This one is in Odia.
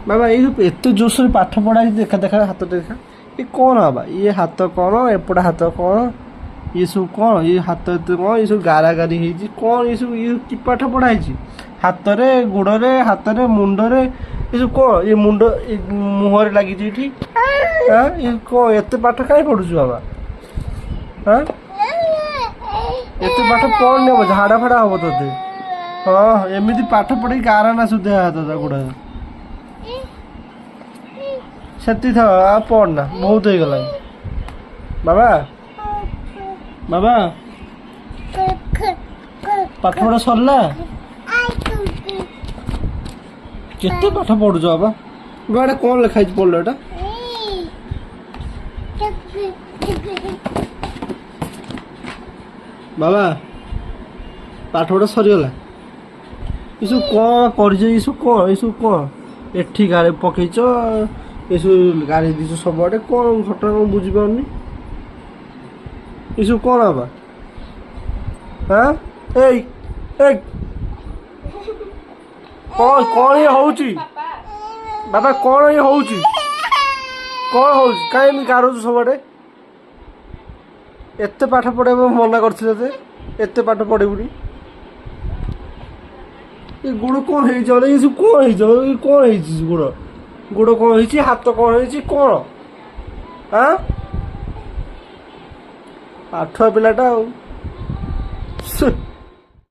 ବାବା ଏଇ ଯୋଉ ଏତେ ଜୋରସୋରେ ପାଠ ପଢା ହେଇଛି ଦେଖା ଦେଖା ହାତଟା ଦେଖା ଏ କ'ଣ ବାବା ଇଏ ହାତ କ'ଣ ଏପଟ ହାତ କ'ଣ ଇଏ ସବୁ କ'ଣ ଇଏ ହାତ ଏତେ କ'ଣ ଇଏ ସବୁ ଗାରାଗାରି ହେଇଛି କ'ଣ ଇଏ ସବୁ ଇଏ କି ପାଠ ପଢା ହେଇଛି ହାତରେ ଗୋଡରେ ହାତରେ ମୁଣ୍ଡରେ ଏସବୁ କ'ଣ ଇଏ ମୁଣ୍ଡ ମୁହଁରେ ଲାଗିଛି ଏଠି ହଁ ଇଏ କ'ଣ ଏତେ ପାଠ କାହିଁ ପଢୁଛୁ ବାବା ହଁ ଏତେ ପାଠ ପଢନି ହବ ଝାଡା ଫାଡା ହବ ତୋତେ ହଁ ଏମିତି ପାଠ ପଢିକି ଗାରା ନା ସୁଧା ହାତ ଗୋଡ ସେତିକି ଥାଉ ଆଉ ପଢନା ବହୁତ ହେଇଗଲାଣି ବାବା ବାବା ପାଠ ପଢା ସରିଲା କେତେ ପାଠ ପଢୁଛ ବାବା ବାବା ଏଇଟା କ'ଣ ଲେଖା ହେଇଛି ପଢିଲ ଏଇଟା ବାବା ପାଠ ପଢା ସରିଗଲା ଏସବୁ କ'ଣ କରିଛ ଏସବୁ କ'ଣ ଏସବୁ କ'ଣ ଏଠି ଗାଡ଼ି ପକେଇଛ ଏସବୁ ଗାଡ଼ି ଦେଇଛ ସବୁଆଡ଼େ କ'ଣ ଘଟଣା କ'ଣ ବୁଝିପାରୁନି ଏସବୁ କ'ଣ ବାବା ହଁ ଏଇ ଏଇ କ'ଣ ଇଏ ହଉଛି ବାବା କ'ଣ ଇଏ ହଉଛି କ'ଣ ହଉଛି କାହିଁ ଏମିତି ଗାରୁଛୁ ସବୁଆଡ଼େ ଏତେ ପାଠ ପଢ଼େଇବା ମନା କରିଥିଲେ ତତେ ଏତେ ପାଠ ପଢ଼ିବୁନି ଏ ଗୋଡ଼ କ'ଣ ହେଇଛି ଏ ସବୁ କ'ଣ ହେଇଛ ଏ କ'ଣ ହେଇଛି ଗୋଡ଼ ଗୋଡ଼ କ'ଣ ହେଇଛି ହାତ କ'ଣ ହେଇଛି କ'ଣ ଆଁ ପାଠୁଆ ପିଲାଟା ଆଉ